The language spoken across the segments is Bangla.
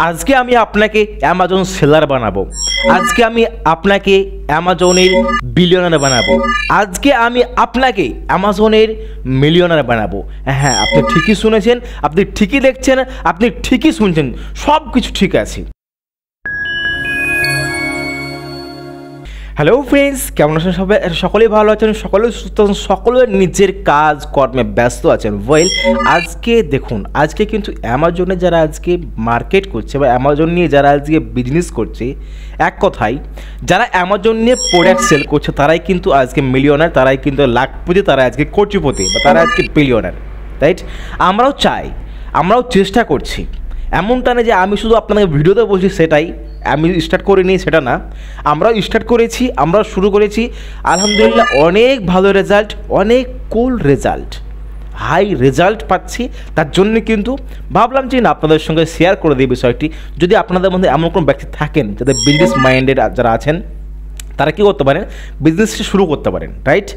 আজকে আমি আপনাকে অ্যামাজন সেলার বানাবো, আজকে আমি আপনাকে অ্যামাজনের বিলিয়নার বানাবো, আজকে আমি আপনাকে অ্যামাজনের মিলিয়নার বানাবো। হ্যাঁ, আপনি ঠিকই শুনেছেন, আপনি ঠিকই দেখছেন, আপনি ঠিকই শুনছেন, সব কিছু ঠিক আছে। হ্যালো ফ্রেন্ডস, কেমন আছেন সবাই? সকলেই ভালো আছেন, সকলেই সুস্থ আছেন, সকলে নিজের কাজ কর্মে ব্যস্ত আছেন। ওয়েল, আজকে দেখুন, আজকে কিন্তু অ্যামাজনে যারা আজকে মার্কেট করছে বা অ্যামাজন নিয়ে যারা আজকে বিজনেস করছে, এক কথায় যারা অ্যামাজন নিয়ে প্রোডাক্ট সেল করছে তারাই কিন্তু আজকে মিলিয়নার, তারাই কিন্তু লাখপতি, তারা আজকে কোটিপতি বা তারা আজকে বিলিয়নার, রাইট? আমরাও চাই, আমরাও চেষ্টা করছি। এমনটা না যে আমি শুধু আপনাদের ভিডিওতে বলছি সেটাই আমি স্টার্ট করিনি, সেটা না, আমরাও স্টার্ট করেছি, আমরাও শুরু করেছি। আলহামদুলিল্লাহ অনেক ভালো রেজাল্ট, অনেক কুল রেজাল্ট, হাই রেজাল্ট পাচ্ছি। তার জন্য কিন্তু ভাবলাম যে না, আপনাদের সঙ্গে শেয়ার করে দিই বিষয়টি। যদি আপনাদের মধ্যে এমন কোনো ব্যক্তি থাকেন যাদের বিজনেস মাইন্ডেড যারা আছেন, তারা কী করতে পারেন, বিজনেসটা শুরু করতে পারেন, রাইট?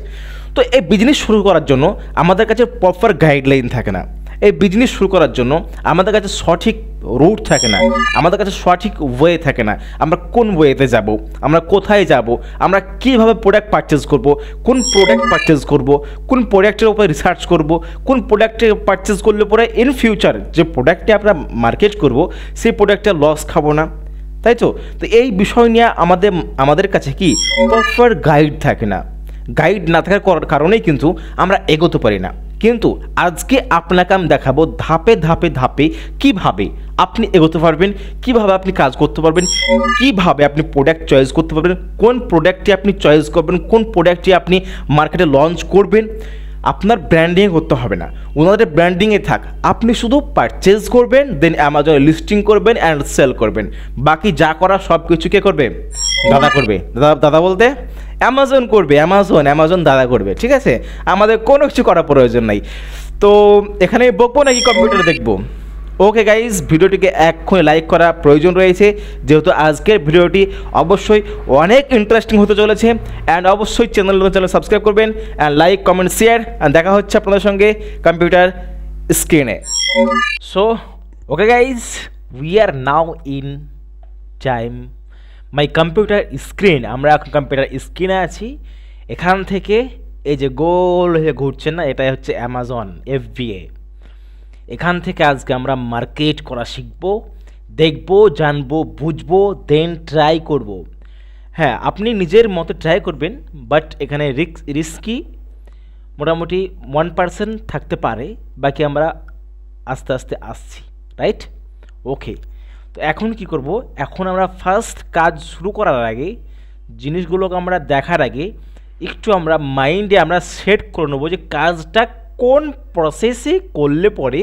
তো এই বিজনেস শুরু করার জন্য আমাদের কাছে প্রপার গাইডলাইন থাকে না। এই বিজনেস শুরু করার জন্য আমাদের কাছে সঠিক রুট থাকে না, আমাদের কাছে সঠিক ওয়ে থাকে না। আমরা কোন ওয়েতে যাব, আমরা কোথায় যাব, আমরা কীভাবে প্রোডাক্ট পারচেজ করব, কোন প্রোডাক্ট পারচেজ করব, কোন প্রোডাক্টের উপরে রিসার্চ করব, কোন প্রোডাক্টে পারচেজ করলে পরে ইন ফিউচার যে প্রোডাক্টে আমরা মার্কেট করব সেই প্রোডাক্টে লস খাবো না, তাই তো? তো এই বিষয় নিয়ে আমাদের কাছে কি প্রপার গাইড থাকে না। গাইড না থাকার কারণেই কিন্তু আমরা এগোতে পারি না। কিন্তু আজকে আপনাকে আমি দেখাবো ধাপে ধাপে ধাপে কিভাবে আপনি এগোতে পারবেন, কিভাবে আপনি কাজ করতে পারবেন, কিভাবে আপনি প্রোডাক্ট চয়েস করতে পারবেন, কোন প্রোডাক্টটি আপনি চয়েস করবেন, কোন প্রোডাক্টটি আপনি মার্কেটে লঞ্চ করবেন। আপনার ব্র্যান্ডিং করতে হবে না, ওনাদের ব্র্যান্ডিংয়ে থাক, আপনি শুধু পারচেজ করবেন, দেন অ্যামাজনে লিস্টিং করবেন অ্যান্ড সেল করবেন। বাকি যা করা সব কিছু কে করবে? দাদা করবে। দাদা বলতে অ্যামাজন করবে, অ্যামাজন দাদা করবে, ঠিক আছে? আমাদের কোনো কিছু করার প্রয়োজন নাই। তো এখানে বকবো নাকি কম্পিউটার দেখবো? ওকে গাইজ, ভিডিওটিকে এক্ষুনি লাইক করা প্রয়োজন রয়েছে, যেহেতু আজকের ভিডিওটি অবশ্যই অনেক ইন্টারেস্টিং হতে চলেছে। অ্যান্ড অবশ্যই চ্যানেল সাবস্ক্রাইব করবেন and like, comment, share. And দেখা হচ্ছে আপনাদের সঙ্গে কম্পিউটার স্ক্রিনে। So okay guys, we are now in time my computer screen. আমরা এখন কম্পিউটার স্ক্রিনে আছি। এখান থেকে এই যে গোল হয়ে ঘুরছেন না, এটাই হচ্ছে অ্যামাজন FBA। এখান থেকে আজকে আমরা মার্কেট করা শিখবো, দেখবো, জানবো, বুঝবো, দেন ট্রাই করব। হ্যাঁ, আপনি নিজের মতো ট্রাই করবেন, বাট এখানে রিস্কি মোটামুটি 1% থাকতে পারে, বাকি আমরা আস্তে আস্তে আসছি, রাইট? ওকে, তো এখন কি করব? এখন আমরা ফার্স্ট কাজ শুরু করার আগে, জিনিসগুলোকে আমরা দেখার আগে একটু আমরা মাইন্ডে আমরা সেট করে নেবো যে কাজটা কোন প্রসেসে করলে পরে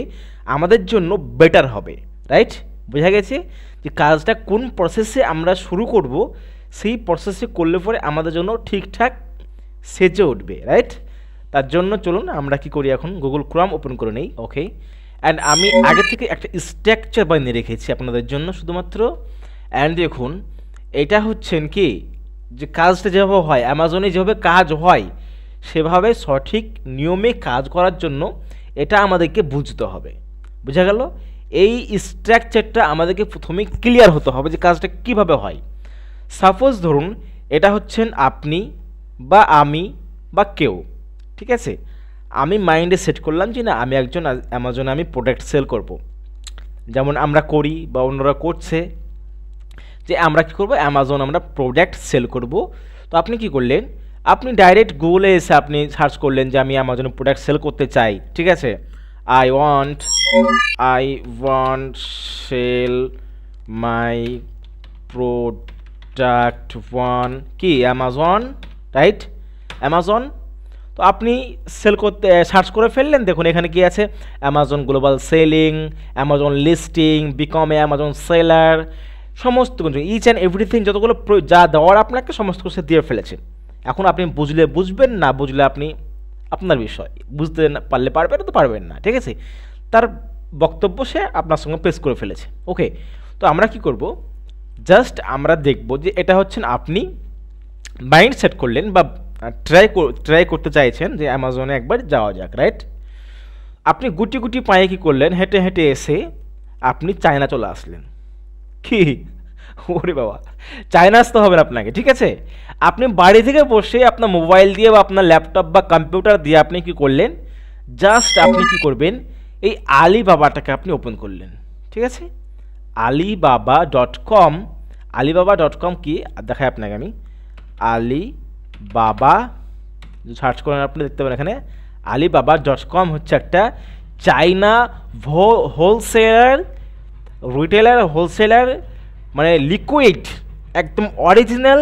আমাদের জন্য বেটার হবে, রাইট? বোঝা গেছে যে কাজটা কোন প্রসেসে আমরা শুরু করব, সেই প্রসেসে করলে পরে আমাদের জন্য ঠিকঠাক সেজে উঠবে, রাইট? তার জন্য চলুন আমরা কি করি, এখন গুগল ক্রোম ওপেন করে নেই। ওকে, অ্যান্ড আমি আগে থেকে একটা স্ট্রাকচার বানিয়ে রেখেছি আপনাদের জন্য শুধুমাত্র। অ্যান্ড দেখুন, এটা হচ্ছেন কি যে কাজটা যেভাবে হয়, অ্যামাজনে যেভাবে কাজ হয় সেভাবে সঠিক নিয়মে কাজ করার জন্য এটা আমাদেরকে বুঝতে হবে। বোঝা গেল? এই স্ট্রাকচারটা আমাদেরকে প্রথমে ক্লিয়ার হতে হবে যে কাজটা কিভাবে হয়। সাপোজ ধরুন এটা হচ্ছেন আপনি বা আমি বা কেউ, ঠিক আছে? আমি মাইন্ডে সেট করলাম যে না, আমি একজন অ্যামাজনে আমি প্রোডাক্ট সেল করব, যেমন আমরা করি বা অন্যরা করছে, যে আমরা কী করবো, অ্যামাজন আমরা প্রোডাক্ট সেল করব। তো আপনি কি করলেন, আপনি ডাইরেক্ট গুগলে এসে আপনি সার্চ করলেন যে আমি অ্যামাজনে প্রোডাক্ট সেল করতে চাই, ঠিক আছে? I want sell my product one কি অ্যামাজন, রাইট? অ্যামাজন। তো আপনি সেল করতে সার্চ করে ফেললেন, দেখুন এখানে কি আছে, Amazon global selling, Amazon listing, become Amazon seller, সমস্ত কিছু ইচ অ্যান্ড এভরিথিং যতগুলো যা দেওয়ার আপনাকে সমস্ত কিছু দিয়ে ফেলেছেন। এখন আপনি বুঝলে বুঝবেন, না বুঝলে আপনি আপনার বিষয়, বুঝতে পারলে পারবেন, তো পারবেন না, ঠিক আছে? তার বক্তব্য সে আপনার সঙ্গে পেশ করে ফেলেছে। ওকে, তো আমরা কি করব, জাস্ট আমরা দেখব যে এটা হচ্ছেন আপনি মাইন্ড সেট করলেন বা ট্রাই করতে চাইছেন যে অ্যামাজনে একবার যাওয়া যাক, রাইট? আপনি গুটি গুটি পায়ে কী করলেন, হেঁটে হেঁটে এসে আপনি চায়না চলে আসলেন। কি, ওরে বাবা, চায়না আসতে হবে না আপনাকে, ঠিক আছে? আপনি বাড়ি থেকে বসে আপনার মোবাইল দিয়ে বা আপনার ল্যাপটপ বা কম্পিউটার দিয়ে আপনি কি করলেন, জাস্ট আপনি কি করবেন, এই আলিবাবাটাকে আপনি ওপেন করলেন, ঠিক আছে? alibaba.com, alibaba.com কি দেখায় আপনাকে আমি, আলিবাবা সার্চ করেন আপনি দেখতে পাবেন এখানে alibaba.com হচ্ছে একটা চাইনা হোলসেলার, রিটেলার, হোলসেলার, মানে লিকুইড একদম অরিজিনাল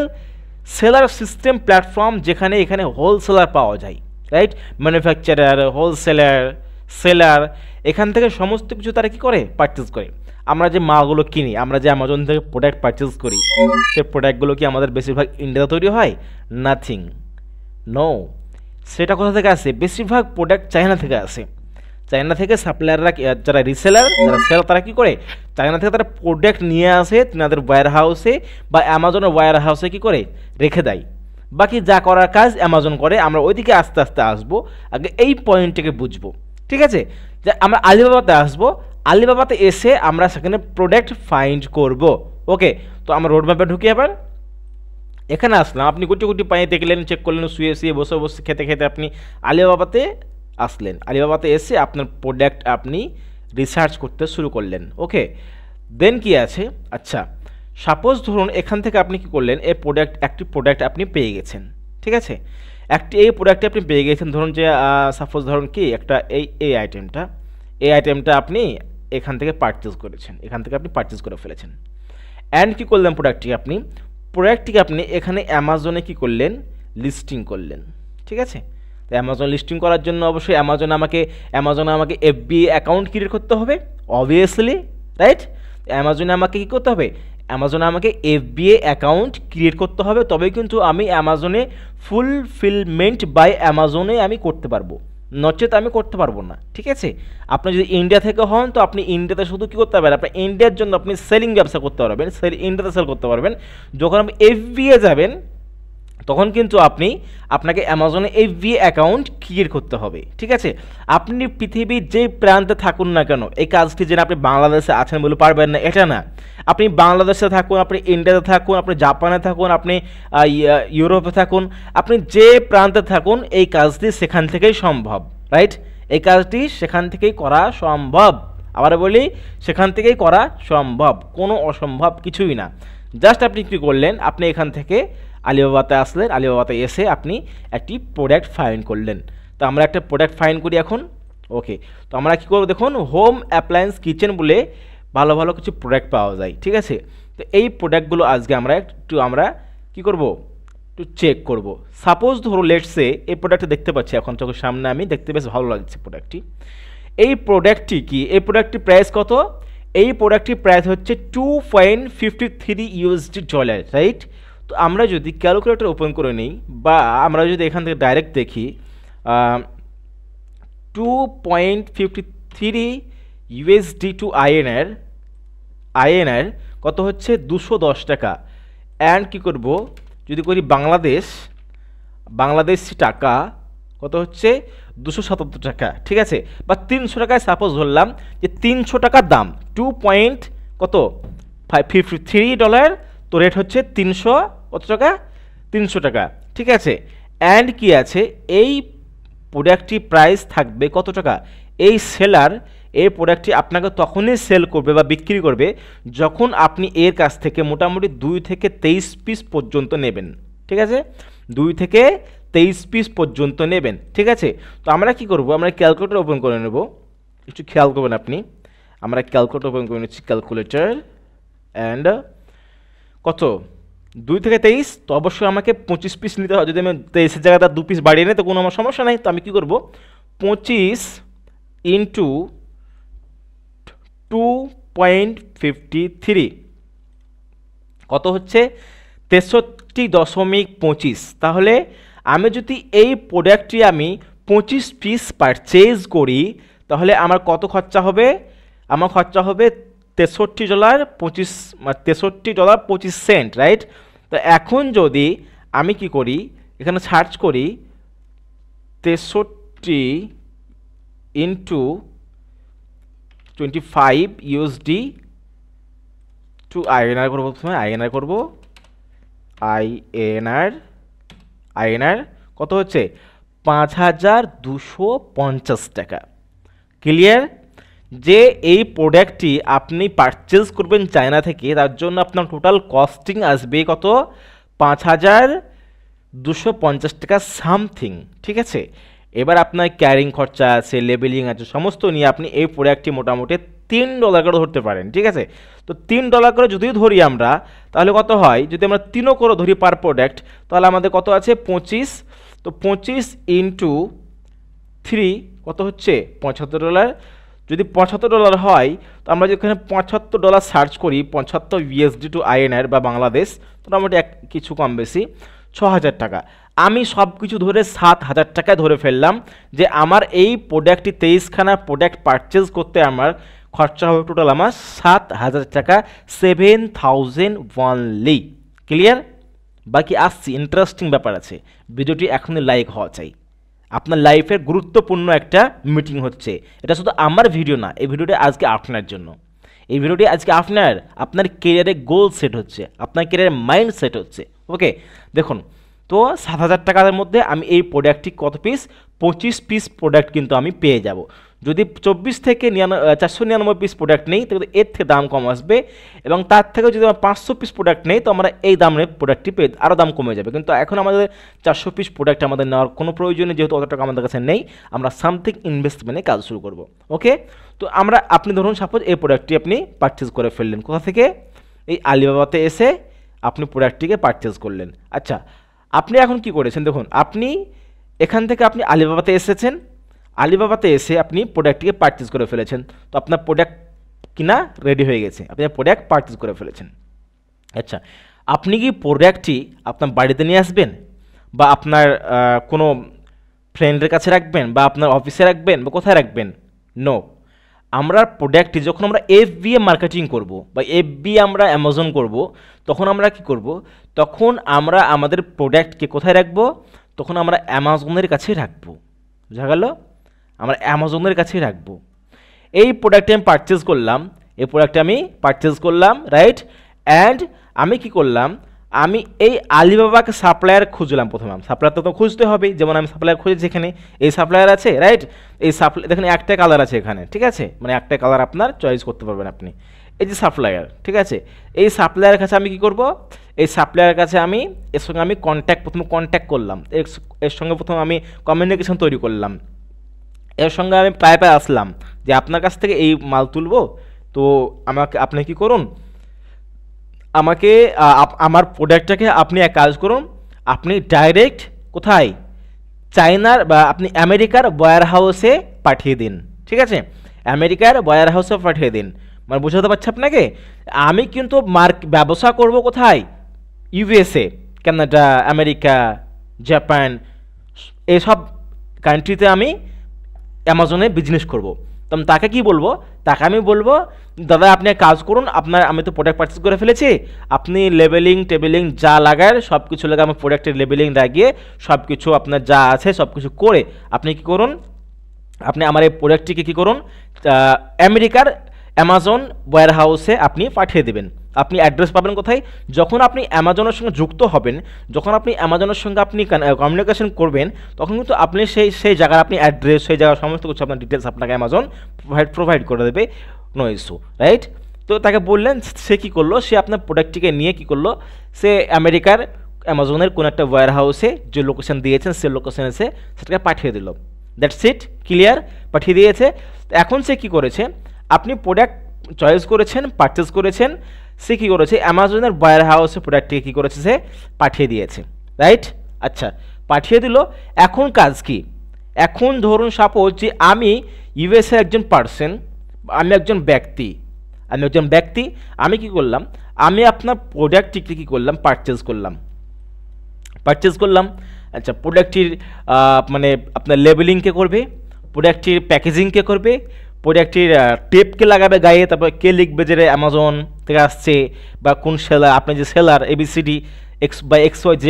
সেলার সিস্টেম প্ল্যাটফর্ম, যেখানে এখানে হোলসেলার পাওয়া যায়, রাইট? ম্যানুফ্যাকচারার, হোলসেলার, সেলার, এখান থেকে সমস্ত কিছু তারা কী করে, পারচেস করে। আমরা যে মালগুলো কিনি, আমরা যে অ্যামাজন থেকে প্রোডাক্ট পারচেস করি, সেই প্রোডাক্টগুলো কি আমাদের বেশিরভাগ ইন্ডিয়াতে তৈরি হয়? Nothing, no. সেটা কোথা থেকে আসে? বেশিরভাগ প্রোডাক্ট চায়না থেকে আসে। চায়না থেকে সাপ্লায়াররা, যারা রিসেলার, যারা সেলার, তারা কী করে, চায়না থেকে তারা প্রোডাক্ট নিয়ে আসে তাদের ওয়্যার হাউসে বা অ্যামাজনের ওয়্যার হাউসে কী করে রেখে দেয়। বাকি যা করার কাজ অ্যামাজন করে, আমরা ওইদিকে আস্তে আস্তে আসবো, আগে এই পয়েন্টটাকে বুঝবো, ঠিক আছে? যে আমরা আলিবাবাতে আসবো, আলিবাবাতে এসে আমরা সেখানে প্রোডাক্ট ফাইন্ড করব। ওকে, তো আমরা রোড ম্যাপে ঢুকি। আবার এখানে আসলাম, আপনি গুটি গুটি পায়ে দেখলেন, চেক করলেন, শুয়ে শুয়ে বসে বসে খেতে খেতে আপনি আলিবাবাতে আসলেন। আলিবাবাতে এসে আপনার প্রোডাক্ট আপনি রিসার্চ করতে শুরু করলেন। ওকে, দেন কি আছে, আচ্ছা সাপোজ ধরুন এখান থেকে আপনি কি করলেন, একটি প্রোডাক্ট আপনি পেয়ে গেছেন, ঠিক আছে? এই প্রোডাক্টটি আপনি পেয়ে গেছেন, ধরুন যে সাপোজ ধরুন কি একটা এই আইটেমটা আপনি এখান থেকে পারচেস করেছেন, এখান থেকে আপনি পারচেস করে ফেলেছেন। অ্যান্ড কি করলেন, প্রোডাক্টটিকে আপনি এখানে অ্যামাজনে কি করলেন, লিস্টিং করলেন, ঠিক আছে? তো অ্যামাজন লিস্টিং করার জন্য অবশ্যই অ্যামাজনে আমাকে FBA অ্যাকাউন্ট ক্রিয়েট করতে হবে, অবভিয়াসলি, রাইট? অ্যামাজনে আমাকে কী করতে হবে, অ্যামাজনে আমাকে FBA অ্যাকাউন্ট ক্রিয়েট করতে হবে, তবেই কিন্তু আমি অ্যামাজনে ফুলফিলমেন্ট বাই অ্যামাজনে আমি করতে পারবো, নচেত আমি করতে পারবো না, ঠিক আছে? আপনি যদি ইন্ডিয়া থেকে হন, তো আপনি ইন্ডিয়াতে শুধু কী করতে পারবেন, আপনি ইন্ডিয়ার জন্য আপনি সেলিং ব্যবসা করতে পারবেন, ইন্ডিয়াতে সেল করতে পারবেন। যখন আপনি FBA যাবেন, তখন কিন্তু আপনাকে অ্যামাজনে FBA অ্যাকাউন্ট ক্রিয়েট করতে হবে, ঠিক আছে? আপনি পৃথিবীর যে প্রান্তে থাকুন না কেন, এই কাজটি যেন আপনি বাংলাদেশে আছেন বলে পারবেন না, এটা না। আপনি বাংলাদেশে থাকুন, আপনি ইন্ডিয়াতে থাকুন, আপনি জাপানে থাকুন, আপনি ইউরোপে থাকুন, আপনি যে প্রান্তে থাকুন, এই কাজটি সেখান থেকেই সম্ভব, রাইট? এই কাজটি সেখান থেকেই করা সম্ভব। আবার বলি, সেখান থেকেই করা সম্ভব, কোনো অসম্ভব কিছুই না। জাস্ট আপনি কী করলেন, আপনি এখান থেকে আলিবাবাতে আসলেন, আলিবাবাতে এসে আপনি একটি প্রোডাক্ট ফাইন্ড করলেন। তো আমরা একটা প্রোডাক্ট ফাইন্ড করি এখন। ওকে, তো আমরা কী করবো, দেখুন হোম অ্যাপ্লায়েন্স কিচেন বলে ভালো ভালো কিছু প্রোডাক্ট পাওয়া যায়, ঠিক আছে? তো এই প্রোডাক্টগুলো আজকে আমরা কী করবো, একটু চেক করব। সাপোজ ধরো লেটসে এই প্রোডাক্টটা দেখতে পাচ্ছি এখন চোখের সামনে, আমি দেখতে বেশ ভালো লাগছে প্রোডাক্টটি। এই প্রোডাক্টটি প্রাইস কত? এই প্রোডাক্টটির প্রাইস হচ্ছে $2.53, রাইট? তো আমরা যদি ক্যালকুলেটর ওপেন করে নিই, বা আমরা যদি এখান থেকে ডাইরেক্ট দেখি, 2.53 USD টু INR কত হচ্ছে, 210 টাকা। অ্যান্ড কী করব, যদি করি বাংলাদেশি টাকা কত হচ্ছে, 277 টাকা, ঠিক আছে? বা 300 টাকায় সাপোজ ধরলাম যে 300 টাকার দাম, $2.53, তো রেট হচ্ছে 300 কত টাকা, 300 টাকা, ঠিক আছে? অ্যান্ড কি আছে, এই প্রোডাক্টটি প্রাইস থাকবে কত টাকা? এই সেলার এই প্রোডাক্টটি আপনাকে তখনই সেল করবে বা বিক্রি করবে যখন আপনি এর কাছ থেকে মোটামুটি 2 থেকে 23 পিস পর্যন্ত নেবেন, ঠিক আছে? 2 থেকে 23 পিস পর্যন্ত নেবেন, ঠিক আছে? তো আমরা কি করব, আমরা ক্যালকুলেটর ওপেন করে নেব, একটু খেয়াল করবেন আপনি। আমরা ক্যালকুলেটর ওপেন করে নিচ্ছি, ক্যালকুলেটর, অ্যান্ড কত, 2 থেকে 23, তো অবশ্যই আমাকে 25 পিস নিতে হয়। যদি আমি 23-এর জায়গাটা 2 পিস বাড়িয়ে নিই তো কোনো আমার সমস্যা নাই। তো আমি কী করব, 25 ইন্টু 2.53 কত হচ্ছে, 63.25। তাহলে আমি যদি এই প্রোডাক্টটি আমি 25 পিস পারচেজ করি, তাহলে আমার কত খরচা হবে? আমার খরচা হবে $63.25, রাইট? তো এখন যদি আমি কি করি, এখানে সার্চ করি 63 ইন্টু 25 USD একটু আইএনআর করবো, প্রথমে আইএনআর করবো, আইএনআর কত হচ্ছে 5250 টাকা। ক্লিয়ার? যে এই প্রোডাক্টটি আপনি পারচেজ করবেন চায়না থেকে, তার জন্য আপনার টোটাল কস্টিং আসবে কত 5250 টাকা সামথিং। ঠিক আছে, এবার আপনার ক্যারিং খরচা আছে, লেবেলিং আছে, সমস্ত নিয়ে আপনি এই প্রোডাক্টটি মোটামুটি $3 করে ধরতে পারেন। ঠিক আছে, তো $3 করে যদিও ধরি আমরা, তাহলে কত হয়, যদি আমরা 3 করে ধরি পার প্রোডাক্ট, তাহলে আমাদের কত আছে 25। তো 25 ইন্টু 3 কত হচ্ছে $75। যদি $75 হয়, তো আমরা যেখানে $75 সার্চ করি, 75 USD টু INR বা বাংলাদেশ, মোটামুটি কিছু কম বেশি 6000 টাকা। আমি সব কিছু ধরে 7000 টাকায় ধরে ফেললাম যে আমার এই প্রোডাক্টটি 23খানা প্রোডাক্ট পারচেজ করতে আমার খরচা হবে টোটাল আমার 7000 টাকা, 7000 অনলি। ক্লিয়ার? বাকি আসছি, ইন্টারেস্টিং ব্যাপার আছে, ভিডিওটি এখনই লাইক হওয়া চাই। আপনার লাইফের গুরুত্বপূর্ণ একটা মিটিং হচ্ছে, এটা শুধু আমার ভিডিও না, এই ভিডিওটি আজকে আপনার জন্য। এই ভিডিওটি আজকে আপনার কেরিয়ারে গোল সেট হচ্ছে, আপনার কেরিয়ারে মাইন্ড সেট হচ্ছে। ওকে, দেখুন তো 7000 টাকার মধ্যে আমি এই প্রোডাক্টটি কত পিস, 25 পিস প্রোডাক্ট কিন্তু আমি পেয়ে যাব। যদি 24 থেকে 499 পিস প্রোডাক্ট নেই, তাহলে এর থেকে দাম কম আসবে, এবং তার থেকেও যদি আমরা 500 পিস প্রোডাক্ট নেই, তো আমরা এই দামের প্রোডাক্টটি পেয়ে আরও দাম কমে যাবে। কিন্তু এখন আমাদের 400 পিস প্রোডাক্ট আমাদের নেওয়ার কোনো প্রয়োজন নেই, যেহেতু অত টাকা আমাদের কাছে নেই, আমরা সামথিং ইনভেস্টমেন্টে কাজ শুরু করব। ওকে, তো আপনি ধরুন সাপোজ এই প্রোডাক্টটি আপনি পারচেজ করে ফেললেন, কোথা থেকে, এই আলিবাবাতে এসে আপনি প্রোডাক্টটিকে পারচেজ করলেন। আচ্ছা, আপনি এখন কি করেছেন, দেখুন আপনি এখান থেকে আপনি আলিবাবাতে এসেছেন, আলিবাবাতে এসে আপনি প্রোডাক্টটিকে পারচেজ করে ফেলেছেন, তো আপনার প্রোডাক্ট কিনা রেডি হয়ে গেছে, আপনি প্রোডাক্ট পারচেজ করে ফেলেছেন। আচ্ছা, আপনি কি প্রোডাক্টটি আপনার বাড়িতে নিয়ে আসবেন, বা আপনার কোনো ফ্রেন্ডের কাছে রাখবেন, বা আপনার অফিসে রাখবেন, বা কোথায় রাখবেন? নো, আমরা প্রোডাক্টটি যখন আমরা FBA মার্কেটিং করব, বা FBA আমরা অ্যামাজন করব, তখন আমরা কি করব, তখন আমরা আমাদের প্রোডাক্টকে কোথায় রাখবো, তখন আমরা অ্যামাজনের কাছে রাখবো। বুঝা গেল? আমরা অ্যামাজনের কাছেই রাখবো। এই প্রোডাক্টটি আমি পারচেজ করলাম, রাইট। অ্যান্ড আমি কি করলাম, আমি এই আলিবাবাকে সাপ্লায়ার খুঁজলাম। প্রথমে সাপ্লায়ার তো খুঁজতে হবে, যেমন আমি সাপ্লায়ার খুঁজেছি, এখানে এই সাপ্লায়ার আছে, রাইট। এই দেখেন একটা কালার আছে এখানে, ঠিক আছে, মানে একটা কালার আপনার চয়েস করতে পারবেন আপনি। এই যে সাপ্লায়ার, ঠিক আছে, এই সাপ্লায়ারের কাছে আমি কি করব, এই সাপ্লায়ারের কাছে আমি এর সঙ্গে আমি প্রথমে কন্ট্যাক্ট করলাম, এর সঙ্গে প্রথমে আমি কমিউনিকেশন তৈরি করলাম, এর সঙ্গে আমি পায়ে আসলাম যে আপনার কাছ থেকে এই মাল তুলবো, তো আপনি কি করুন, আমাকে আমার প্রোডাক্টটাকে আপনি এক কাজ করুন, আপনি ডাইরেক্ট কোথায়, চায়নার বা আপনি আমেরিকার ওয়্যার হাউসে পাঠিয়ে দিন। ঠিক আছে, আমেরিকার ওয়্যার হাউসে পাঠিয়ে দিন। মানে বোঝাতে পারছি আপনাকে, আমি কিন্তু ব্যবসা করব কোথায়, USA, কানাডা, আমেরিকা, জাপান, এসব কান্ট্রিতে আমি অ্যামাজনে বিজনেস করব। তো আমি তাকে কি বলবো, তাকে আমি বলবো, দাদা আপনি কাজ করুন, আমি তো প্রোডাক্ট পারচেজ করে ফেলেছি, আপনি টেবিলিং যা লাগার সব কিছু লাগে, আমি প্রোডাক্টের লেবেলিং লাগিয়ে সব কিছু আপনার যা আছে সব কিছু করে আপনি কি করুন, আপনি আমার এই প্রোডাক্টটিকে কী করুন, আমেরিকার অ্যামাজন ওয়্যার হাউসে আপনি পাঠিয়ে দেবেন। আপনি অ্যাড্রেস পাবেন কোথায়, যখন আপনি অ্যামাজনের সঙ্গে যুক্ত হবেন, যখন আপনি অ্যামাজনের সঙ্গে আপনি কমিউনিকেশন করবেন, তখন কিন্তু আপনি সেই জায়গার আপনি অ্যাড্রেস, সেই জায়গার সমস্ত কিছু আপনার ডিটেলস আপনাকে অ্যামাজন প্রোভাইড করে দেবে, নো ইস্যু, রাইট। তো তাকে বললেন, সে কী করলো, সে আপনার প্রোডাক্টটিকে নিয়ে কী করলো, সে আমেরিকার অ্যামাজনের কোনো একটা ওয়্যার হাউসে যে লোকেশন দিয়েছেন সে লোকেশনে সে সেটাকে পাঠিয়ে দিল। দ্যাটস ইট, ক্লিয়ার, পাঠিয়ে দিয়েছে। এখন সে কী করেছে, আপনি প্রোডাক্ট চয়েস করেছেন, পারচেজ করেছেন, সে কী করেছে, অ্যামাজনের ওয়্যার হাউসে প্রোডাক্টটিকে কী করেছে, সে পাঠিয়ে দিয়েছে, রাইট। আচ্ছা, পাঠিয়ে দিল, এখন কাজ কি, এখন ধরুন সাপোজ যে আমি USA একজন পার্সন, আমি একজন ব্যক্তি, আমি কি করলাম, আমি আপনার প্রোডাক্টটিকে কী করলাম, পারচেজ করলাম। আচ্ছা, প্রোডাক্টটির মানে আপনার লেবেলিং কে করবে, প্রোডাক্টটির প্যাকেজিং কে করবে, প্রোডাক্টটির টেপকে লাগাবে গায়ে, তারপর কে লিখবে যে অ্যামাজন থেকে আসছে, বা কোন সেলার, আপনি যে সেলার ABCD XY Z,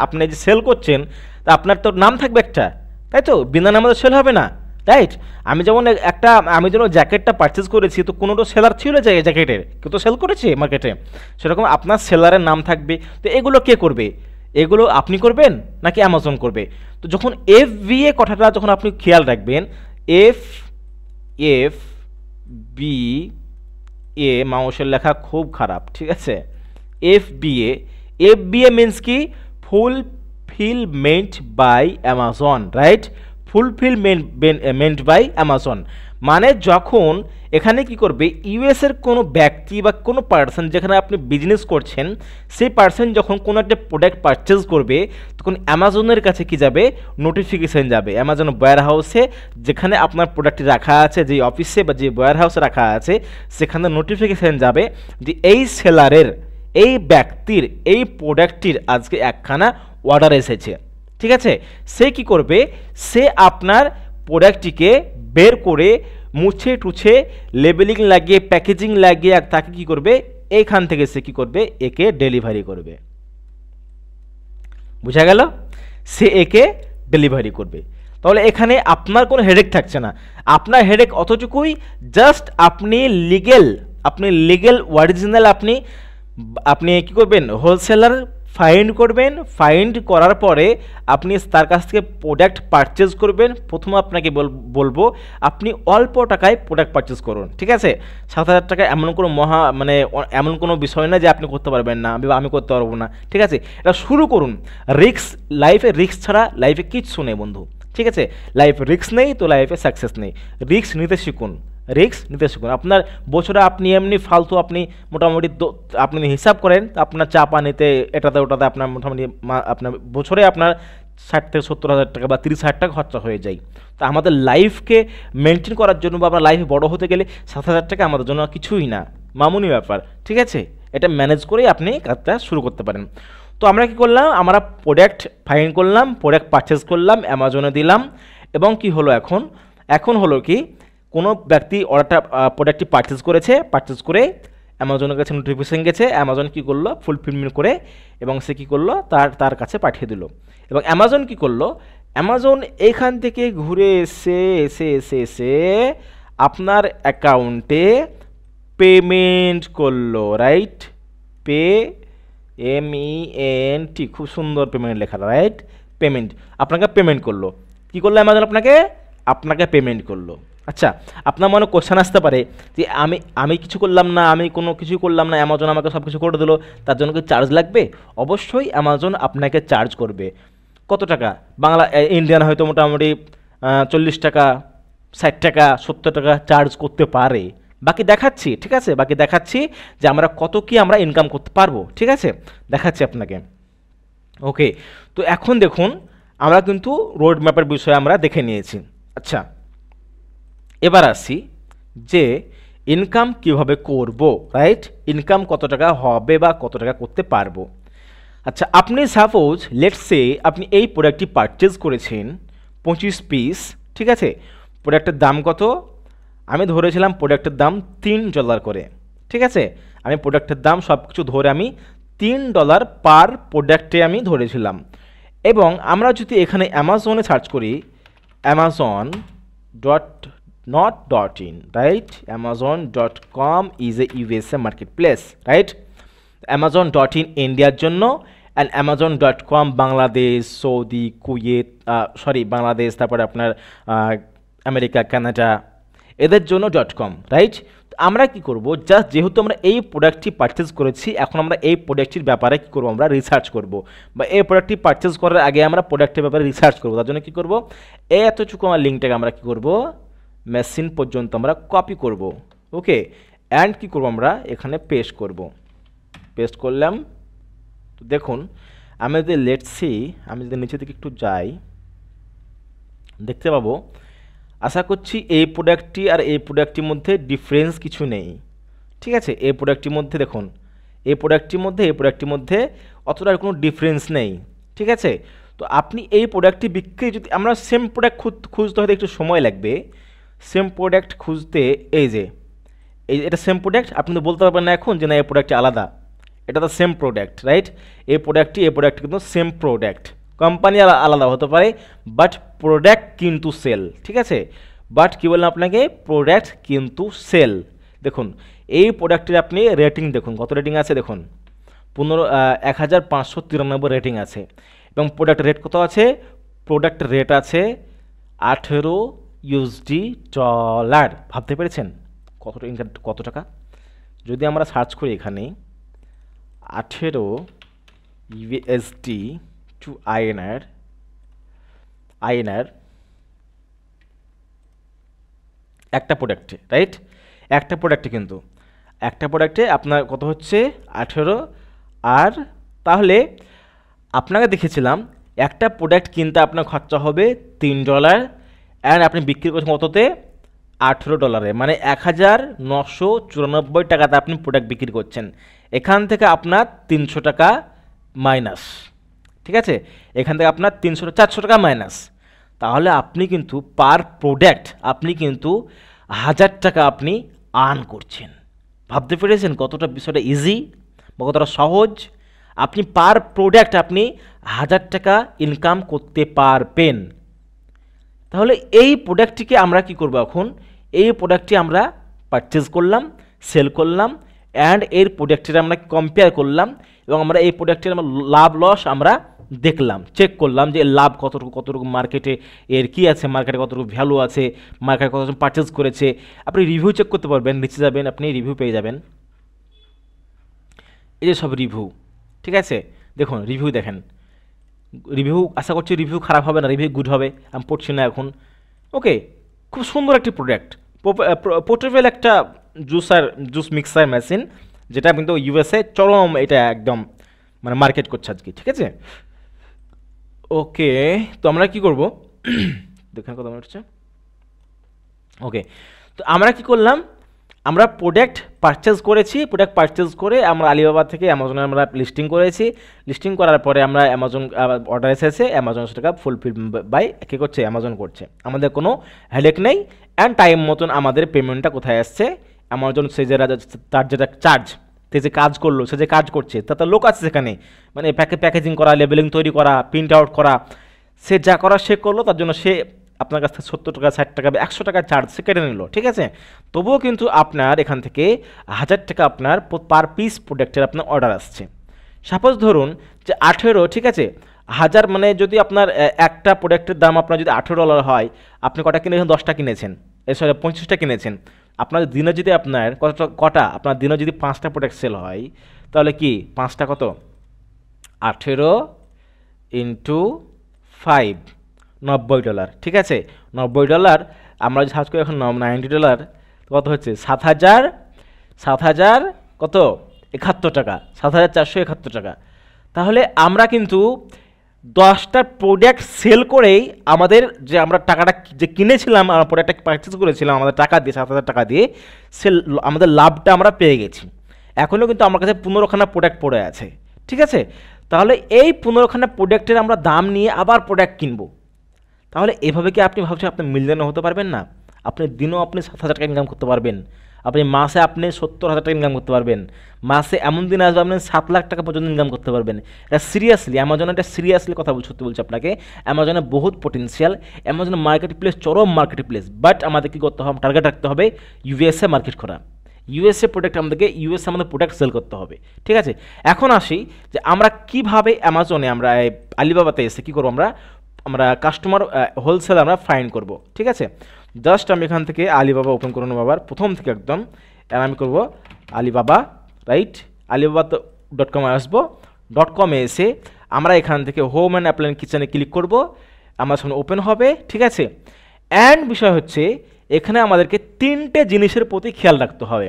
আপনি যে সেল করছেন, তা আপনার তো নাম থাকবে একটা, তাই তো, বিনা নামে তো সেল হবে না, রাইট? আমি যেমন আমি যেন জ্যাকেটটা পারচেজ করেছি, তো কোনো তো সেলার ছিল জ্যাকেটের, কেউ তো সেল করেছে মার্কেটে, সেরকম আপনার সেলারের নাম থাকবে। তো এগুলো কে করবে? এগুলো আপনি করবেন নাকি অ্যামাজন করবে? তো যখন FBA কথাটা যখন আপনি খেয়াল রাখবেন, FBA, মাউসের লেখা খুব খারাপ, ঠিক আছে? FBA মিন্স কি? Fulfilment by Amazon, right? Fulfilment by Amazon, মানে যখন এখানে কি করবে, US এর কোনো ব্যক্তি বা কোনো পার্সন যেখানে আপনি বিজনেস করছেন, সেই পার্সন যখন কোনো একটা প্রোডাক্ট পারচেজ করবে, তখন অ্যামাজনের কাছে কি যাবে? নোটিফিকেশান যাবে অ্যামাজন ওয়্যার হাউসে, যেখানে আপনার প্রোডাক্টটি রাখা আছে, যে অফিসে বা যে ওয়্যার হাউসে রাখা আছে, সেখানে নোটিফিকেশান যাবে যে এই সেলারের, এই ব্যক্তির, এই প্রোডাক্টটির আজকে একখানা অর্ডার এসেছে, ঠিক আছে? সে কি করবে? সে আপনার প্রোডাক্টটিকে বের করে মুছে টুছে লেবেলিং লাগিয়ে প্যাকেজিং লাগিয়ে তাকে কি করবে? এইখান থেকে সে কি করবে? একে ডেলিভারি করবে। বুঝা গেল? সে একে ডেলিভারি করবে। তাহলে এখানে আপনার কোনো হেডেক থাকছে না। আপনার হেডেক অতটুকুই, জাস্ট আপনি লিগেল অরিজিনাল আপনি কি করবেন? হোলসেলার ফাইন্ড করবেন, ফাইন্ড করার পরে আপনি তার কাছ থেকে প্রোডাক্ট পারচেজ করবেন। প্রথমে আপনাকে বলবো আপনি অল্প টাকায় প্রোডাক্ট পারচেজ করুন, ঠিক আছে? 7,000 টাকা এমন কোনো এমন কোনো বিষয় না যে আপনি করতে পারবেন না, আমি করতে পারবো না, ঠিক আছে? এটা শুরু করুন। লাইফে রিস্ক ছাড়া লাইফে কিচ্ছু নেই বন্ধু, ঠিক আছে? লাইফে রিস্ক নেই তো লাইফে সাকসেস নেই। রিস্ক নিতে শিখুন। আপনার বছরে আপনি এমনি ফালতু আপনি মোটামুটি আপনি হিসাব করেন, আপনার চা পানিতে এটাতে ওটাতে আপনার মোটামুটি আপনার বছরে আপনার 60 থেকে 70,000 টাকা বা 30,000 টাকা খরচা হয়ে যায়। তো আমাদের লাইফকে মেনটেন করার জন্য বা আমরা লাইফে বড় হতে গেলে 7,000 টাকা আমাদের জন্য কিছুই না, মামুনি ব্যাপার, ঠিক আছে? এটা ম্যানেজ করেই আপনি কাজটা শুরু করতে পারেন। তো আমরা কি করলাম? আমরা প্রোডাক্ট ফাইন্ড করলাম, প্রোডাক্ট পারচেজ করলাম, অ্যামাজনে দিলাম, এবং কি হলো এখন হলো কি, কোনো ব্যক্তি প্রোডাক্টটি পারচেজ করে অ্যামাজনের কাছে নোটিফিকেশন গেছে, অ্যামাজন কি করলো? ফুলফিলমেন্ট করে এবং সে কি করলো? তার কাছে পাঠিয়ে দিল। এবং অ্যামাজন কি করলো? অ্যামাজন এইখান থেকে ঘুরে এসে আপনার অ্যাকাউন্টে পেমেন্ট করলো, রাইট? MENT, খুব সুন্দর পেমেন্ট লেখা, রাইট? পেমেন্ট, আপনাকে পেমেন্ট করলো। কি করলো অ্যামাজন? আপনাকে পেমেন্ট করলো। আচ্ছা, আপনার মনে কোশ্চেন আসতে পারে যে আমি কিছু করলাম না, আমি কোনো কিছু করলাম না, অ্যামাজন আমাকে সব কিছু করে দিল, তার জন্য কি চার্জ লাগবে? অবশ্যই অ্যামাজন আপনাকে চার্জ করবে। কত টাকা? ইন্ডিয়ান হয়তো মোটামুটি 40 টাকা, 60 টাকা, 70 টাকা চার্জ করতে পারে। বাকি দেখাচ্ছি, ঠিক আছে? বাকি দেখাচ্ছি যে আমরা কত কি আমরা ইনকাম করতে পারবো, ঠিক আছে? দেখাচ্ছি আপনাকে। ওকে, তো এখন দেখুন আমরা কিন্তু রোড ম্যাপের বিষয়ে আমরা দেখে নিয়েছি। আচ্ছা, এবার আসি যে ইনকাম কিভাবে করব, রাইট? ইনকাম কত টাকা হবে বা কত টাকা করতে পারবো। আচ্ছা, আপনি সাপোজ লেটস সে আপনি এই প্রোডাক্টটি পারচেজ করেছেন 25 পিস, ঠিক আছে? প্রোডাক্টের দাম কত? আমি ধরেছিলাম প্রোডাক্টের দাম $3 করে, ঠিক আছে? আমি প্রোডাক্টের দাম সব কিছু ধরে আমি $3 পার প্রোডাক্টে আমি ধরেছিলাম। এবং আমরা যদি এখানে অ্যামাজনে সার্চ করি, amazon.in, right? amazon.com is a USA marketplace, right? amazon.in ইন্ডিয়ার জন্য, and amazon.com Bangladesh, Saudi, Kuwait, Bangladesh, তারপরে আপনার আমেরিকা, কানাডা, এদের জন্য .com, রাইট? আমরা কি করব? জাস্ট যেহেতু আমরা এই প্রোডাক্টটি পারচেজ করেছি, এখন আমরা এই প্রোডাক্টটির ব্যাপারে কি করব? আমরা রিসার্চ করব, বা এই প্রোডাক্টটি পারচেজ করার আগে আমরা প্রোডাক্টের ব্যাপারে রিসার্চ করব। তার জন্য কি করব? এতটুকু আমার লিঙ্কটাকে আমরা কি করব? মেশিন পর্যন্ত আমরা কপি করব। ওকে, অ্যান্ড কি করব? আমরা এখানে পেস্ট করব। পেস্ট করলাম। তো দেখুন আমি যদি আমি যদি নিচে দিকে একটু যাই, দেখতে পাবো, আশা করছি এই প্রোডাক্টটি আর এই প্রোডাক্টটির মধ্যে ডিফারেন্স কিছু নেই, ঠিক আছে? এই প্রোডাক্টটির মধ্যে দেখুন, এই প্রোডাক্টটির মধ্যে অতটা কোনো ডিফারেন্স নেই, ঠিক আছে? তো আপনি এই প্রোডাক্টটি বিক্রি, যদি আমরা সেম প্রোডাক্ট খুঁজতে হয়তো একটু সময় লাগবে। সেম প্রোডাক্ট খুঁজতে এটা সেম প্রোডাক্ট, আপনি তো বলতে পারবেন না এখন যে না এই প্রোডাক্টটি আলাদা, এটা তো সেম প্রোডাক্ট, রাইট? এই প্রোডাক্টটি কিন্তু সেম প্রোডাক্ট, কোম্পানি আলাদা হতে পারে, বাট প্রোডাক্ট কিন্তু সেল, ঠিক আছে? বাট কী বললাম আপনাকে, প্রোডাক্ট কিন্তু সেল। দেখুন এই প্রোডাক্টের আপনি রেটিং দেখুন, কত রেটিং আছে দেখুন, 15,593 রেটিং আছে, এবং প্রোডাক্ট রেট কত আছে, প্রোডাক্ট রেট আছে $18। ভাবতে পেরেছেন কত টাকা? যদি আমরা সার্চ করি এখানে 18 USD টু INR একটা প্রোডাক্টে, রাইট, একটা প্রোডাক্টে, কিন্তু একটা প্রোডাক্টে আপনার কত হচ্ছে 18। আর তাহলে আপনাকে দেখেছিলাম একটা প্রোডাক্ট কিনতে আপনার খরচা হবে $3, অ্যান্ড আপনি বিক্রি করছেন কততে, $18, মানে 1,994 টাকাতে আপনি প্রোডাক্ট বিক্রি করছেন। এখান থেকে আপনার 300 টাকা মাইনাস, ঠিক আছে, এখান থেকে আপনার 400 টাকা মাইনাস। তাহলে আপনি কিন্তু পার প্রোডাক্ট আপনি কিন্তু 1000 টাকা আপনি আর্ন করছেন। ভাবতে পেরেছেন কতটা বিষয়টা ইজি বা কতটা সহজ? আপনি পার প্রোডাক্ট আপনি 1000 টাকা ইনকাম করতে পারবেন। তাহলে এই প্রোডাক্টটিকে আমরা কি করব, এখন এই প্রোডাক্টটি আমরা পারচেজ করলাম, সেল করলাম, অ্যান্ড এর প্রোডাক্টের আমরা কম্পেয়ার করলাম, এবং আমরা এই প্রোডাক্টের আমরা লাভ লস আমরা দেখলাম, চেক করলাম যে লাভ কতটুকু মার্কেটে এর কি আছে, মার্কেটে কতটুকু ভ্যালু আছে, মার্কেটে কতজন পারচেজ করেছে। আপনি রিভিউ চেক করতে পারবেন, নিচে যাবেন আপনি রিভিউ পেয়ে যাবেন, এই যে সব রিভিউ, ঠিক আছে, দেখুন রিভিউ দেখেন, রিভিউ আশা করছি রিভিউ খারাপ হবে না, রিভিউ গুড হবে, আমি পড়ছি না এখন। ওকে, খুব সুন্দর একটি প্রোডাক্ট, পোর্টেবল একটা জুস মিক্সার মেশিন, যেটা কিন্তু ইউএসএ চরম এটা একদম মানে মার্কেট করছে আজকে, ঠিক আছে। ওকে, তো আমরা কি করব দেখেন কত মনে হচ্ছে। ওকে, তো আমরা কি করলাম, আমরা প্রোডাক্ট পারচেজ করেছি, প্রোডাক্ট পারচেজ করে আমরা আলিবাবা থেকে অ্যামাজনে আমরা লিস্টিং করেছি, লিস্টিং করার পরে আমরা অ্যামাজন অর্ডার এসেছে, অ্যামাজন সেটাকে ফুলফিল বাই কী করছে, অ্যামাজন করছে, আমাদের কোনো হেডেক নেই। অ্যান্ড টাইম মতন আমাদের পেমেন্টটা কোথায় আসছে, অ্যামাজন সে যে তার যেটা চার্জ, সে যে কাজ করলো, সে যে কাজ করছে, তার লোক আছে সেখানে, মানে প্যাকেজিং করা, লেবেলিং তৈরি করা, প্রিন্ট আউট করা, সে যা করা সে করলো, তার জন্য সে আপনার কাছ থেকে 70 টাকা 60 টাকা 100 টাকা চার্জ সে কেটে নিল, ঠিক আছে। তবুও কিন্তু আপনার এখান থেকে 1000 টাকা আপনার পার পিস প্রোডাক্টের আপনার অর্ডার আসছে। সাপোজ ধরুন যে 18, ঠিক আছে, 1000 মানে যদি আপনার একটা প্রোডাক্টের দাম আপনার যদি $18 হয়, আপনি কটা কিনেছেন, 10টা কিনেছেন, সরি 25টা কিনেছেন, আপনার দিনে যদি আপনার কটা আপনার দিনে যদি 5টা প্রোডাক্ট সেল হয়, তাহলে কি 5টা কত, 18 ইন্টু 5, $90, ঠিক আছে। $90 আমরা যদি সার্চ করি এখন $90 কত হচ্ছে, 7,000 কত 71 টাকা, 7,471 টাকা। তাহলে আমরা কিন্তু 10টা প্রোডাক্ট সেল করেই আমাদের যে আমরা টাকাটা যে কিনেছিলাম, আমরা প্রোডাক্টটা পারচেজ করেছিলাম আমাদের টাকা দিয়ে, 7,000 টাকা দিয়ে, আমাদের লাভটা আমরা পেয়ে গেছি। এখনও কিন্তু আমার কাছে 15খানা প্রোডাক্ট পড়ে আছে, ঠিক আছে। তাহলে এই 15খানা প্রোডাক্টের আমরা দাম নিয়ে আবার প্রোডাক্ট কিনবো। তাহলে এভাবে কি আপনি ভাবছেন আপনি মিলিয়নার হতে পারবেন না? আপনি দিনেও আপনি 7,000 টাকা ইনকাম করতে পারবেন, আপনি মাসে আপনি 70,000 টাকা ইনকাম করতে পারবেন, মাসে এমন দিন আসবে আপনি 7 লাখ টাকা পর্যন্ত ইনকাম করতে পারবেন। এটা সিরিয়াসলি অ্যামাজনে, এটা সিরিয়াসলি কথা সত্যি বলছি আপনাকে, অ্যামাজনে বহুত পটেন্সিয়াল, অ্যামাজনের মার্কেট প্লেস চরম মার্কেট প্লেস। বাট আমাদের কী করতে হবে, টার্গেট রাখতে হবে ইউএসএ মার্কেট করা, ইউএসএ প্রোডাক্ট আমাদেরকে ইউএসএ আমাদের প্রোডাক্ট সেল করতে হবে, ঠিক আছে। এখন আসি যে আমরা কিভাবে অ্যামাজনে আমরা আলিবাবাতে এসে কী করবো, আমরা কাস্টমার হোলসেল আমরা ফাইন্ড করব, ঠিক আছে। জাস্ট আমি এখান থেকে আলিবাবা ওপেন করে নেব, আবার প্রথম থেকে একদম, আমি করব আলিবাবা, রাইট, alibaba.com আসবো, .com এসে আমরা এখান থেকে হোম অ্যান্ড অ্যাপ্লায়েন্স কিচেনে ক্লিক করব, আমার সামনে ওপেন হবে, ঠিক আছে। অ্যান্ড বিষয় হচ্ছে এখানে আমাদেরকে 3টে জিনিসের প্রতি খেয়াল রাখতে হবে,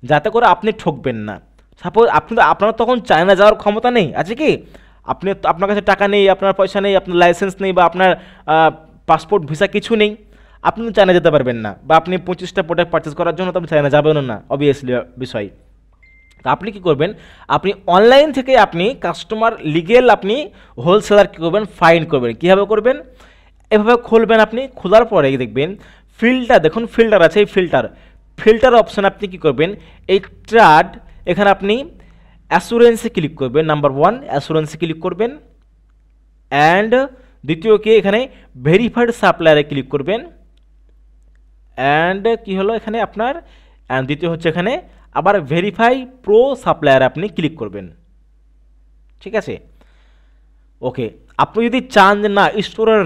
যাতে করে আপনি ঠকবেন না। সাপোজ আপনার তখন চায়না যাওয়ার ক্ষমতা নেই, আছে কি, আপনার কাছে টাকা নেই, আপনার পয়সা নেই, আপনার লাইসেন্স নেই, বা আপনার পাসপোর্ট ভিসা কিছু নেই, আপনি চায়না যেতে পারবেন না, বা আপনি 25টা প্রোডাক্ট পারচেজ করার জন্য তো আপনি চায়না যাবেনও না, অবভিয়াসলি বিষয়। তো আপনি কী করবেন, আপনি অনলাইন থেকে আপনি কাস্টমার লিগেল আপনি হোলসেলার কী করবেন, ফাইন্ড করবেন। কীভাবে করবেন, এভাবে খুলবেন, আপনি খোলার পরে দেখবেন ফিল্টার, দেখুন ফিল্টার আছে, এই ফিল্টার অপশান আপনি কী করবেন, এই ট্রাড এখানে আপনি অ্যাসুরেন্সে ক্লিক করবেন, নাম্বার 1 অ্যাসুরেন্সে ক্লিক করবেন, অ্যান্ড দ্বিতীয় কি এখানে ভেরিফাইড সাপ্লায়ারে ক্লিক করবেন, অ্যান্ড কি হলো এখানে আপনার, অ্যান্ড দ্বিতীয় হচ্ছে এখানে আবার ভেরিফাই প্রো সাপ্লায়ার আপনি ক্লিক করবেন। ঠিক আছে, ওকে। আপনি যদি চান যে না স্টোরের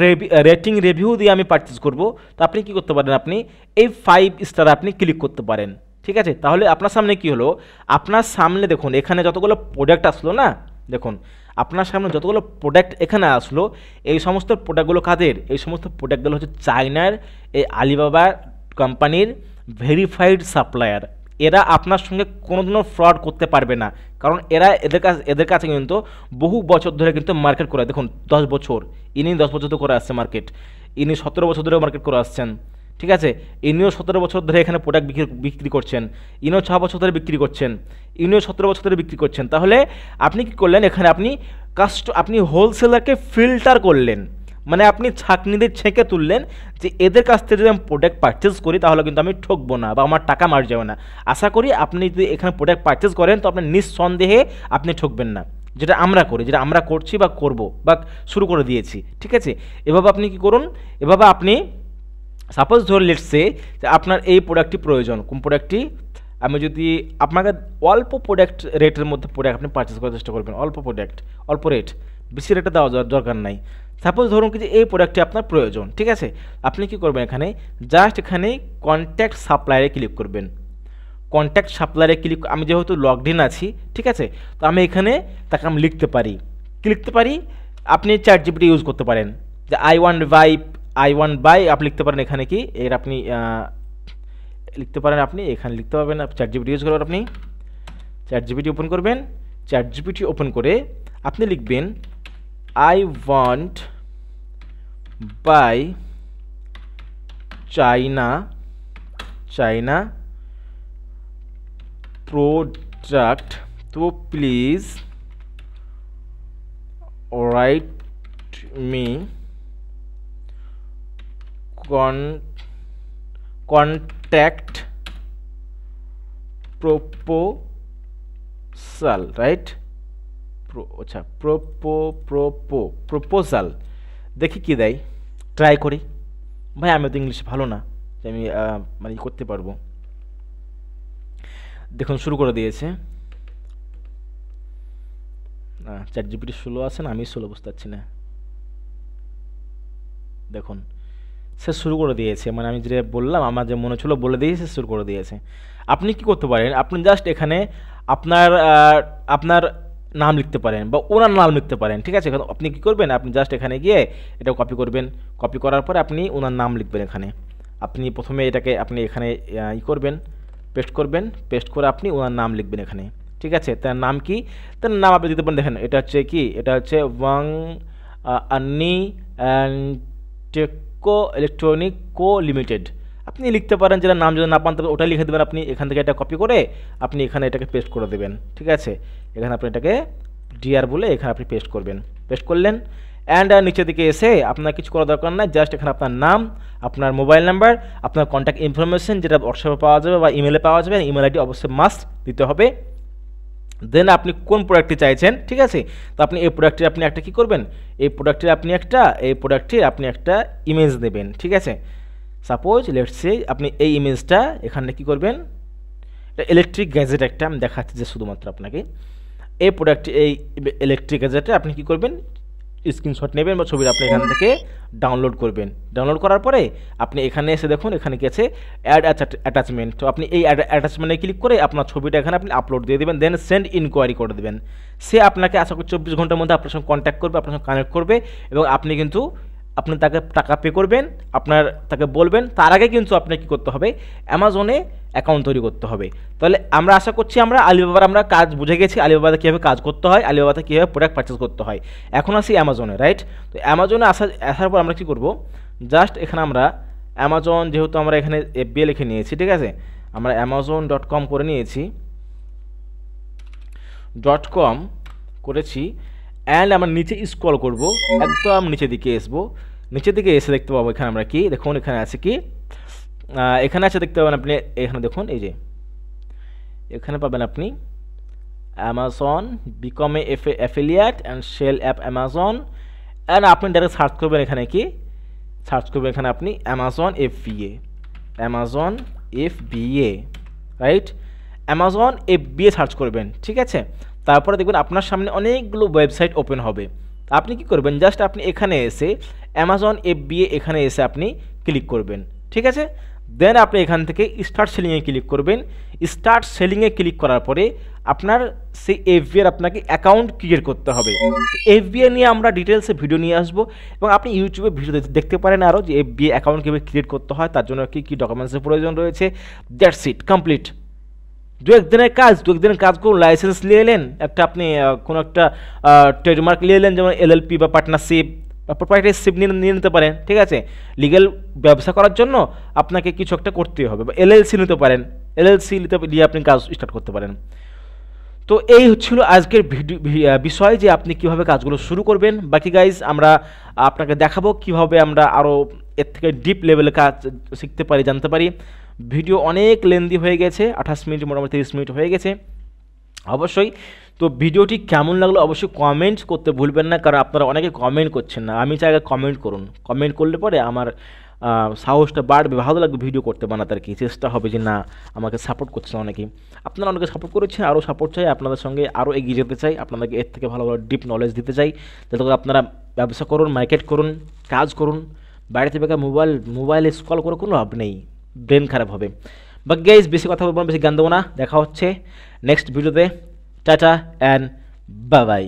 রেটিং রিভিউ দিয়ে আমি পারচেস করব, তো আপনি কি করতে পারেন, আপনি এই 5 স্টার আপনি ক্লিক করতে পারেন। ঠিক আছে, তাহলে আপনার সামনে কি হলো, আপনার সামনে দেখুন এখানে যতগুলো প্রোডাক্ট আসলো না, দেখুন আপনার সামনে যতগুলো প্রোডাক্ট এখানে আসলো, এই সমস্ত প্রোডাক্টগুলো কাদের, এই সমস্ত প্রোডাক্টগুলো হচ্ছে চায়নার এই আলিবাবা কোম্পানির ভেরিফাইড সাপ্লায়ার। এরা আপনার সঙ্গে কোনো দিনও ফ্রড করতে পারবে না, কারণ এরা এদের কাছে কিন্তু বহু বছর ধরে কিন্তু মার্কেট করে, দেখুন 10 বছর, ইনি 10 বছর ধরে করে আসছে মার্কেট, ইনি 17 বছর ধরে মার্কেট করে আসছেন। ঠিক আছে, ইনিও 17 বছর ধরে এখানে প্রোডাক্ট বিক্রি করছেন, ইনিও 6 বছর ধরে বিক্রি করছেন, ইনিও 17 বছর ধরে বিক্রি করছেন। তাহলে আপনি কি করলেন, এখানে আপনি হোলসেলারকে ফিল্টার করলেন, মানে আপনি ছাঁকনি দিয়ে ছেঁকে তুললেন যে এদের কাছ থেকে যদি আমি প্রোডাক্ট পারচেস করি তাহলে কিন্তু আমি ঠকবো না বা আমার টাকা মার যাবে না। আশা করি আপনি যদি এখানে প্রোডাক্ট পারচেস করেন তো আপনি নিঃসন্দেহে আপনি ঠকবেন না, যেটা আমরা করি, যেটা আমরা করছি বা করব বা শুরু করে দিয়েছি। ঠিক আছে, এভাবে আপনি কি করুন, এভাবে আপনি সাপোজ ধরে লেটসে যে আপনার এই প্রোডাক্টটি প্রয়োজন, কোন প্রোডাক্টটি, আমি যদি আপনাকে অল্প প্রোডাক্ট রেটের মধ্যে প্রোডাক্ট আপনি পারচেস করার চেষ্টা করবেন, অল্প প্রোডাক্ট, অল্প রেট, বেশি রেটে দেওয়া দরকার নাই। সাপোজ ধরুন কি যে এই প্রোডাক্টটি আপনার প্রয়োজন। ঠিক আছে, আপনি কি করবেন, এখানে জাস্ট এখানে কন্ট্যাক্ট সাপ্লায়ারে ক্লিক করবেন। কন্ট্যাক্ট সাপ্লায়ারে ক্লিক, আমি যেহেতু লগড ইন আছি, ঠিক আছে, তো আমি এখানে তাকে আমি লিখতে পারি, কি লিখতে পারি, আপনি ChatGPT ইউজ করতে পারেন, যে আই ওয়ান্ট বাই আপনি লিখতে পারেন এখানে কি এর আপনি লিখতে পারেন, আপনি এখানে লিখতে পারবেন, ChatGPT ইউজ করবেন, আপনি ChatGPT ওপেন করবেন, ChatGPT ওপেন করে আপনি লিখবেন I want buy China product, तो please write me contact proposal, right? আচ্ছা প্রপোজাল, দেখি কি দেয়, ট্রাই করি। ভাই আমি তো ইংলিশ ভালো না যে আমি মানে করতে পারবো। দেখুন শুরু করে দিয়েছে, না ChatGPT স্লো আছে না, আমি স্লো বুঝতে পারছি না। দেখুন সে শুরু করে দিয়েছে, মানে আমি যেটা বললাম আমার যে মনে ছিল বলে দিয়েছে, শুরু করে দিয়েছে। আপনি কি করতে পারেন, আপনি জাস্ট এখানে আপনার নাম লিখতে পারেন বা ওনার নাম লিখতে পারেন। ঠিক আছে, আপনি কি করবেন, আপনি জাস্ট এখানে গিয়ে এটা কপি করবেন, কপি করার পরে আপনি ওনার নাম লিখবেন এখানে। আপনি প্রথমে এটাকে আপনি এখানে করবেন, পেস্ট করবেন, পেস্ট করে আপনি ওনার নাম লিখবেন এখানে। ঠিক আছে, তার নাম কি, তার নাম আপনি দিতে পারেন, দেখেন এটা হচ্ছে কি, এটা হচ্ছে ওয়াং আন্নি and Teco electronic co limited. আপনি লিখতে পারেন, যেটা নাম যদি না পান তবে ওটা লিখে দেবেন, আপনি এখান থেকে এটা কপি করে আপনি এখানে এটাকে পেস্ট করে দেবেন। ঠিক আছে, এখানে আপনি এটাকে ডিআর বলে এখানে আপনি পেস্ট করবেন, পেস্ট করলেন। অ্যান্ড নিচের দিকে এসে আপনার কিছু করার দরকার নাই, জাস্ট এখানে আপনার নাম, আপনার মোবাইল নাম্বার, আপনার কন্ট্যাক্ট ইনফরমেশন যেটা হোয়াটসঅ্যাপে পাওয়া যাবে বা ইমেলে পাওয়া যাবে, ইমেল আইডি অবশ্যই মাস্ট দিতে হবে। দেন আপনি কোন প্রোডাক্টটি চাইছেন, ঠিক আছে, তো আপনি এই প্রোডাক্টটির আপনি একটা কী করবেন, এই প্রোডাক্টটির আপনি একটা ইমেজ দেবেন। ঠিক আছে, সাপোজ লেটস সে আপনি এই ইমেজটা এখানে কী করবেন, এটা ইলেকট্রিক গ্যাজেট একটা আমি দেখাচ্ছি যে শুধুমাত্র আপনাকে এই প্রোডাক্টটি, এই ইলেকট্রিক গ্যাজেটে আপনি কী করবেন, স্ক্রিনশট নেবেন বা ছবিটা আপনি এখান থেকে ডাউনলোড করবেন। ডাউনলোড করার পরে আপনি এখানে এসে দেখুন এখানে কি আছে, অ্যাড অ্যাটাচমেন্ট, তো আপনি এই অ্যাটাচমেন্টে ক্লিক করে আপনার ছবিটা এখানে আপনি আপলোড দিয়ে দেবেন, দেন সেন্ড ইনকোয়ারি করে দেবেন। সে আপনাকে আশা করি 24 ঘন্টার মধ্যে আপনার সঙ্গে কন্ট্যাক্ট করবে, আপনার সঙ্গে কানেক্ট করবে এবং আপনি তাকে টাকা পে করবেন, তাকে বলবেন। তার আগে কিন্তু আপনাকে কী করতে হবে, অ্যামাজনে অ্যাকাউন্ট তৈরি করতে হবে। তাহলে আমরা আশা করছি আমরা আলিবাবার আমরা কাজ বুঝে গেছি, আলিবাবাতে কীভাবে কাজ করতে হয়, আলিবাবাতে কীভাবে প্রোডাক্ট পারচেস করতে হয়। এখন আসি অ্যামাজনে, রাইট? তো অ্যামাজনে আসার পর আমরা কী করব, জাস্ট এখানে আমরা অ্যামাজন, যেহেতু আমরা এখানে FBA লিখে নিয়েছি, ঠিক আছে, আমরা amazon.com করে নিয়েছি, .com করেছি। অ্যান্ড আমরা নিচে স্ক্রল করব, একদম নিচের দিকে আসবো, নিচের দিকে এসে দেখতে পাবো এখানে আমরা কি দেখুন, এখানে আছে কি, এখানে আছে দেখতে পাবেন আপনি, এখানে দেখুন এই যে এখানে পাবেন আপনি Amazon become a affiliate and sell app Amazon. And আপনি ডাইরেক্ট সার্চ করবেন, এখানে কি সার্চ করবেন, এখানে আপনি Amazon FBA, Amazon FBA, right? Amazon FBA search করবেন, ঠিক আছে? তারপরে দেখবেন আপনার সামনে অনেকগুলো ওয়েবসাইট ওপেন হবে। আপনি কি করবেন, জাস্ট আপনি এখানে এসে অ্যামাজন FBA এখানে এসে আপনি ক্লিক করবেন, ঠিক আছে? দেন আপনি এখান থেকে স্টার্ট সেলিংয়ে ক্লিক করবেন। স্টার্ট সেলিংয়ে ক্লিক করার পরে আপনার সেই FBA আপনাকে অ্যাকাউন্ট ক্রিয়েট করতে হবে। FBA নিয়ে আমরা ডিটেলসে ভিডিও নিয়ে আসবো এবং আপনি ইউটিউবে ভিডিও দেখতে পারেন আরও যে FBA অ্যাকাউন্ট কীভাবে ক্রিয়েট করতে হয়, তার জন্য কী ডকুমেন্টসের প্রয়োজন রয়েছে। That's it, complete. দু একদিনের কাজ করুন, লাইসেন্স নিয়ে এলেন, একটা আপনি কোনো একটা ট্রেডমার্ক নিয়ে এলেন, যেমন LLP বা পার্টনারশিপ বা প্রোপ্রাইটারশিপ নিয়ে নিতে পারেন, ঠিক আছে? লিগ্যাল ব্যবসা করার জন্য আপনাকে কিছু একটা করতেই হবে, বা LLC নিতে পারেন, LLC নিয়ে আপনি কাজ স্টার্ট করতে পারেন। তো এই হচ্ছিল আজকের বিষয় যে আপনি কিভাবে কাজগুলো শুরু করবেন। বাকি গাইজ আমরা আপনাকে দেখাবো কিভাবে আমরা আরও এর থেকে ডিপ লেভেলে কাজ শিখতে পারি, জানতে পারি। ভিডিও অনেক লেন্দি হয়ে গেছে, 28 মিনিট, মোটামুটি 30 মিনিট হয়ে গেছে অবশ্যই। তো ভিডিওটি কেমন লাগলো অবশ্যই কমেন্ট করতে ভুলবেন না, কারণ আপনারা অনেকে কমেন্ট করছেন না। আমি চাই কমেন্ট করুন, কমেন্ট করলে পরে আমার সাহসটা বাড়বে, ভালো লাগবে ভিডিও করতে, বানাতে আর কি চেষ্টা হবে যে না আমাকে সাপোর্ট করছেন অনেকেই। আপনারা অনেকে সাপোর্ট করেছেন, আরও সাপোর্ট চাই, আপনাদের সঙ্গে আরও এগিয়ে যেতে চাই, আপনাদেরকে এর থেকে ভালো ভালো ডিপ নলেজ দিতে চাই, যাতে করে আপনারা ব্যবসা করুন, মার্কেট করুন, কাজ করুন। বাইরে থেকে মোবাইলে স্ক্রল করে কোনো লাভ নেই, ব্রেন খারাপ হবে। বাট গাইজ বেশি কথা বলবো না, বেশি জ্ঞান দেবো না। দেখা হচ্ছে নেক্সট ভিডিওতে। Tata and bye bye.